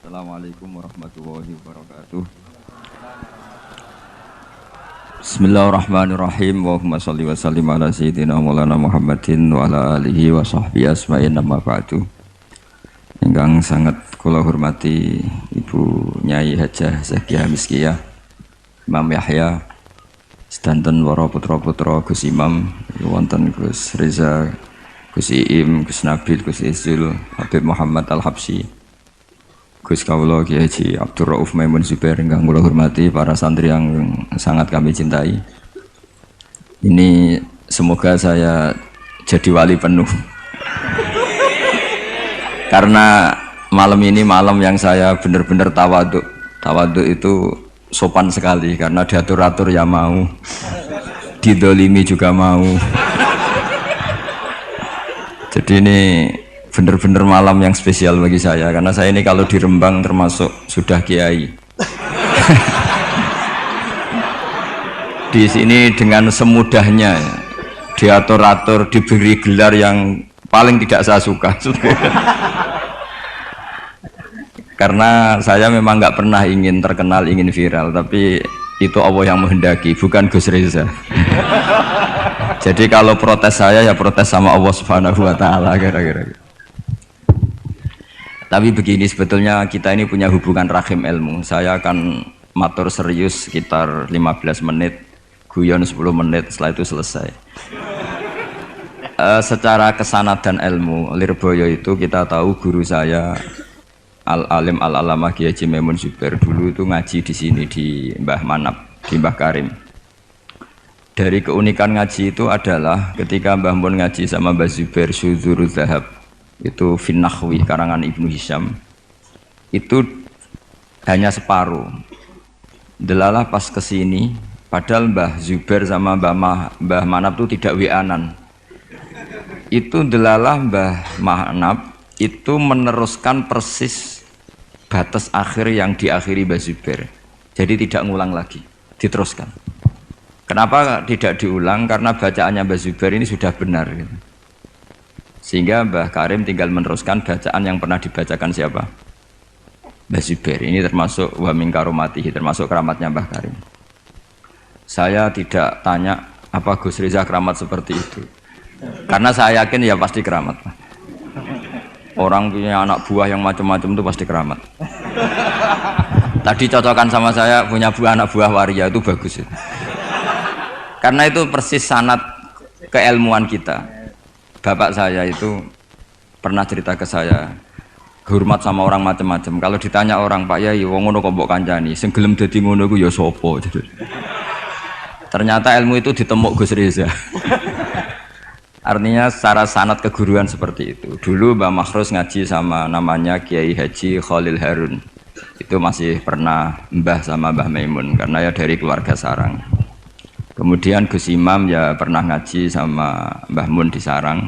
Assalamualaikum warahmatullahi wabarakatuh. Bismillahirrahmanirrahim. Allahumma sholli wa sallim ala sayyidina Maulana Muhammadin wa ala alihi wa sahbihi asma'in amma ba'du. Ingkang sangat kula hormati Ibu Nyai Hajah Zakiah Miskiyah, Imam Yahya, sedanten para putra-putra Gus Imam, wonten Gus Reza, Gus Iim, Gus Nabil, Gus Izul, Habib Muhammad Al-Habsyi, Gus Kawula Kiai Haji Abdul Rauf Maimun Zubair, ingkang kula hormati, para santri yang sangat kami cintai. Ini semoga saya jadi wali penuh. Karena malam ini malam yang saya benar-benar tawaduk. Tawaduk itu sopan sekali karena diatur-atur ya mau, didolimi juga mau. Jadi ini benar-benar malam yang spesial bagi saya karena saya ini kalau di Rembang termasuk sudah kiai. Di sini dengan semudahnya diatur-atur, diberi gelar yang paling tidak saya suka. Karena saya memang nggak pernah ingin terkenal, ingin viral, tapi itu Allah yang menghendaki, bukan Gus Reza. Jadi kalau protes saya ya protes sama Allah Subhanahu wa taala kira-kira. Tapi begini, sebetulnya kita ini punya hubungan rahim ilmu. Saya akan matur serius sekitar 15 menit, guyon 10 menit, setelah itu selesai. Secara kesanatan ilmu, Lirboyo itu kita tahu guru saya Al-Alim Al-Alamah Kiai Haji Maimun Zubair dulu itu ngaji di sini di Mbah Manap, di Mbah Karim. Dari keunikan ngaji itu adalah ketika Mbah Mun ngaji sama Mbah Zubair Syudzurul Zahab itu Finnahwi karangan Ibnu Hisham itu hanya separuh. Delalah pas kesini, padahal Mbah Zubair sama Mbah Manap itu tidak wianan. Itu delalah Mbah Manap itu meneruskan persis batas akhir yang diakhiri Mbah Zubair. Jadi tidak ngulang lagi, diteruskan. Kenapa tidak diulang? Karena bacaannya Mbah Zubair ini sudah benar gitu. Sehingga Mbah Karim tinggal meneruskan bacaan yang pernah dibacakan siapa? Mbah Zubair. Ini termasuk wa min karomatihi, termasuk keramatnya Mbah Karim. Saya tidak tanya apa Gus Reza keramat seperti itu, karena saya yakin ya pasti keramat. Orang punya anak buah yang macam-macam itu pasti keramat. Tadi cocokan sama saya punya anak buah waria itu bagus itu. Karena itu persis sanad keilmuan kita. Bapak saya itu pernah cerita ke saya, hormat sama orang macam-macam. Kalau ditanya orang, Pak Yai, wong ngono kok mbok kancani, sing gelem dadi ngono iku ya sapa? Ternyata ilmu itu ditemuk Gus Reza. Artinya secara sanad keguruan seperti itu. Dulu Mbah Makhrus ngaji sama namanya Kiai Haji Khalil Harun. Itu masih pernah mbah sama Mbah Maimun karena ya dari keluarga sarang. Kemudian Gus Imam ya pernah ngaji sama Mbah Mun di sarang.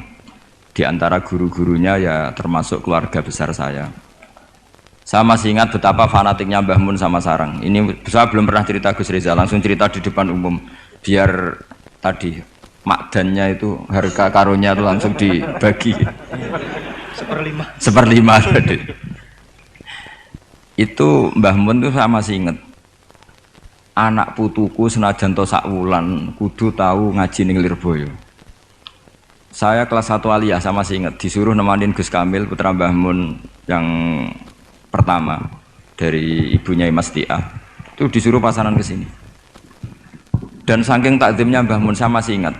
Di antara guru-gurunya ya termasuk keluarga besar saya. Saya masih ingat betapa fanatiknya Mbah Mun sama sarang. Ini saya belum pernah cerita Gus Reza, langsung cerita di depan umum. Biar tadi makdannya itu harga karunnya itu langsung dibagi seperlima tadi. Itu Mbah Mun itu saya masih ingat, anak putuku senajan to sak wulan kudu tahu ngaji ning Lirboyo. Saya kelas 1 aliyah, saya masih ingat disuruh nemanin Gus Kamil putra Mbah Mun yang pertama dari ibunya Mas Tiah. Itu disuruh pasaran ke sini. Dan saking takzimnya Mbah Mun saya masih ingat,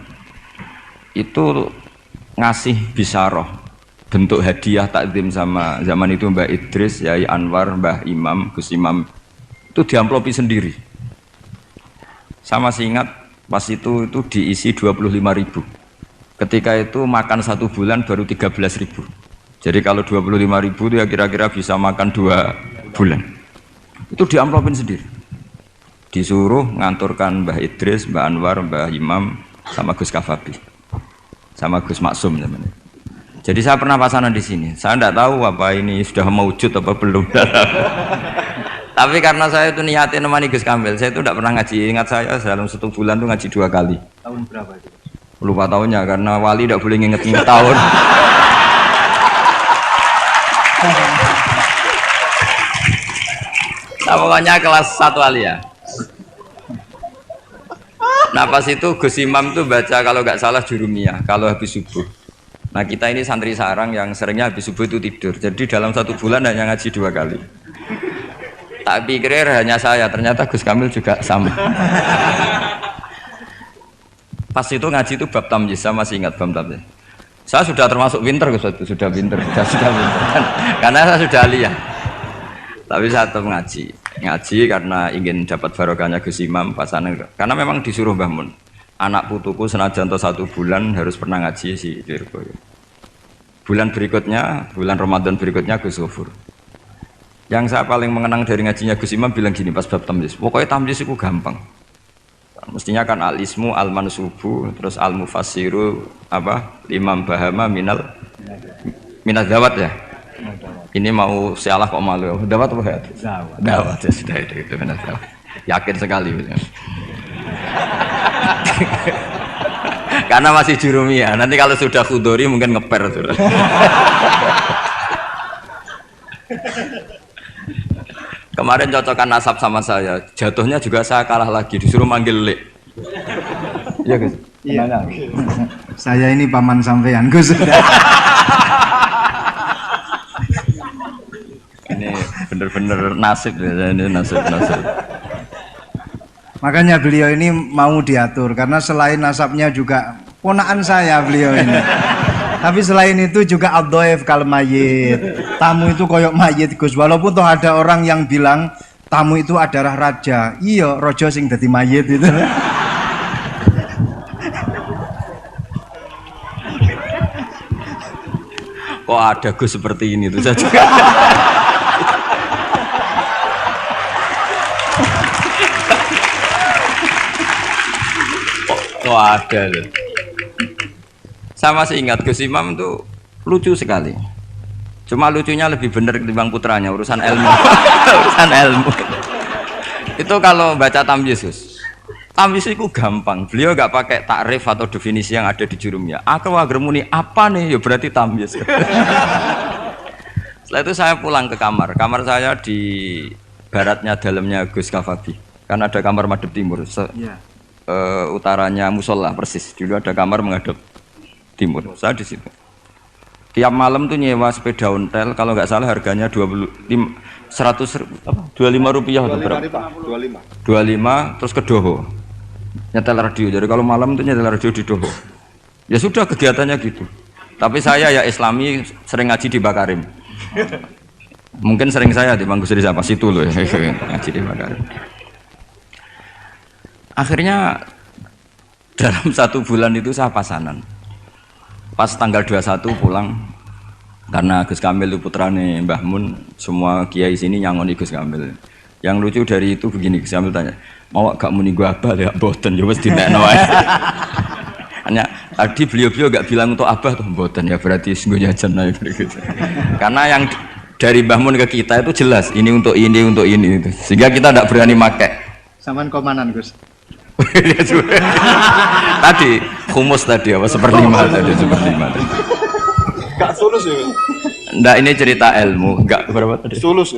itu ngasih bisaroh bentuk hadiah takdim sama zaman itu Mbah Idris, Yai Anwar, Mbah Imam, Gus Imam itu diamplopi sendiri. Saya masih ingat pas itu diisi 25.000. Ketika itu makan 1 bulan baru 13.000. Jadi kalau 25.000 itu ya kira-kira bisa makan 2 bulan. Itu diamplopin sendiri. Disuruh nganturkan Mbah Idris, Mbah Anwar, Mbah Imam sama Gus Kafabi, sama Gus Maksum namanya. Jadi saya pernah pasanan di sini. Saya tidak tahu apa ini sudah mewujud apa belum. Tapi karena saya itu niatin nemani Gus Kamil, saya itu tidak pernah ngaji. Ingat saya dalam 1 bulan itu ngaji 2 kali. Tahun berapa itu? Lupa tahunnya karena wali tidak boleh nginget-nginget tahun. pokoknya kelas 1 aliyah. Nah pas itu Gus Imam tuh baca kalau nggak salah Jurumiyah kalau habis subuh. Nah kita ini santri sarang yang seringnya habis subuh itu tidur. Jadi dalam 1 bulan hanya ngaji 2 kali. Tak pikir hanya saya, ternyata Gus Kamil juga sama. Pas itu ngaji itu bab tamyiz, saya masih ingat bab tamyiz. Saya sudah termasuk pinter Gus, sudah pinter, sudah pinter. Karena saya sudah aliyah. Tapi saya tetap ngaji karena ingin dapat barokahnya Gus Imam pasangan. Karena memang disuruh Mbah Mun. Anak putuku senajan to 1 bulan harus pernah ngaji si Lirboyo. Bulan berikutnya, bulan Ramadan berikutnya Gus Ghafur. Yang saya paling mengenang dari ngajinya Gus Imam bilang gini pas bab tamyiz. Pokoknya tamyiz itu gampang. Mestinya kan al-ismu, al-mansubu, terus al-mufassiru Imam Bahama minal dawat ya. Ini mau sialah kok malu. Dawat apa ya? Dawat ya sudah itu minal dawat. Yakin sekali. Karena masih Jurumiyah. Nanti kalau sudah Khudori mungkin ngeper sudah. Kemarin cocokan nasab sama saya, jatuhnya juga saya kalah lagi, disuruh manggil Lek. Iya Gus. Iya. Saya ini paman sampean Gus. Ini bener-bener nasib ya, ini nasib. Makanya beliau ini mau diatur karena selain nasabnya juga ponakan saya beliau ini. Tapi selain itu juga ad-dhaif kal mayit. Tamu itu koyok mayit Gus. Walaupun toh ada orang yang bilang tamu itu adalah raja. Iya, rojo sing dadi mayit itu. Kok ada Gus seperti ini tuh saya juga. Kok ada tuh. Saya masih ingat Gus Imam tuh lucu sekali. Cuma lucunya lebih benar ketimbang putranya, urusan ilmu. Urusan ilmu. Itu kalau baca tamyiz, Gus. Tamyiz itu gampang. Beliau nggak pakai takrif atau definisi yang ada di Jurumiyah. Aku wagermuni apa nih? Ya berarti tamyiz. Setelah itu saya pulang ke kamar. Kamar saya di baratnya dalamnya Gus Kafabi. Karena ada kamar madhep timur. Utaranya musola persis. Dulu ada kamar menghadap timur. Saya di situ. Tiap malam tuh nyewa sepeda ontel, kalau nggak salah harganya 25 rupiah atau berapa? 25 terus ke Doho. Nyetel radio. Jadi kalau malam tuh nyetel radio di Doho. Ya sudah kegiatannya gitu. Tapi saya ya Islami sering ngaji di Bakarim. Mungkin sering saya di Bang Gusri siapa situ loh ya. Ngaji di Bakarim. Akhirnya dalam 1 bulan itu saya pasanan. Pas tanggal 21 pulang karena Gus Kamil itu putrane Mbah Mun, semua kiai sini nyangoni Gus Kamil. Yang lucu dari itu begini, Gus Kamil tanya, mau gak muni gua abah ya mboten ya wis dinekno ae. Hanya tadi beliau gak bilang untuk abah tuh mboten ya berarti sungguh jajan ae gitu. Karena yang dari Mbah Mun ke kita itu jelas ini untuk ini itu. Sehingga kita tidak berani pakai. Saman komanan Gus. Tadi humus tadi apa seperlima tadi. Gak sulus ya? Nggak, ini cerita ilmu. Enggak berapa tadi? Sulus.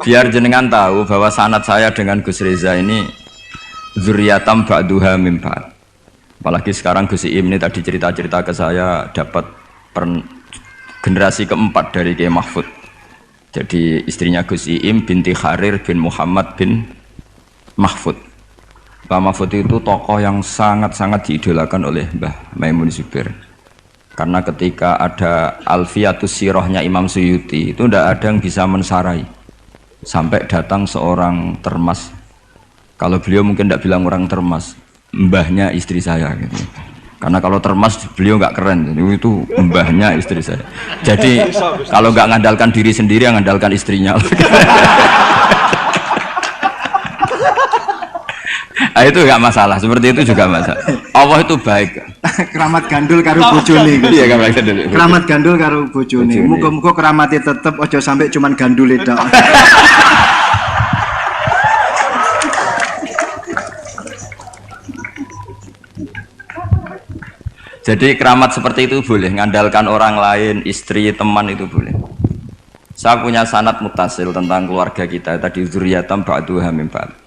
Biar jenengan tahu bahwa sanad saya dengan Gus Reza ini zuriyatam ba'duha mim ba'd. Apalagi sekarang Gus Iim ini tadi cerita-cerita ke saya dapat generasi keempat dari Kiai Mahfud. Jadi istrinya Gus Iim binti Kharir bin Muhammad bin Mahfud. Mbah Mahfud itu tokoh yang sangat-sangat diidolakan oleh Mbah Maimun Zubair. Karena ketika ada Alfiyatus Sirahnya Imam Suyuti itu tidak ada yang bisa mensarai. Sampai datang seorang termas. Kalau beliau mungkin tidak bilang orang termas, mbahnya istri saya gitu. Karena kalau termas beliau nggak keren, itu mbahnya istri saya. Jadi kalau nggak ngandalkan diri sendiri, ngandalkan istrinya. Nah, itu enggak masalah, seperti itu juga masalah. Allah itu baik. Keramat gandul karo bojone. Iya, keramat gandul. Keramat gandul karo bojone. Muga-muga keramatnya tetep aja sampai cuman gandul tok. Jadi keramat seperti itu boleh, ngandalkan orang lain, istri, teman itu boleh. Saya punya sanad mutasil tentang keluarga kita tadi zuriyatam ba'duha min ba'd.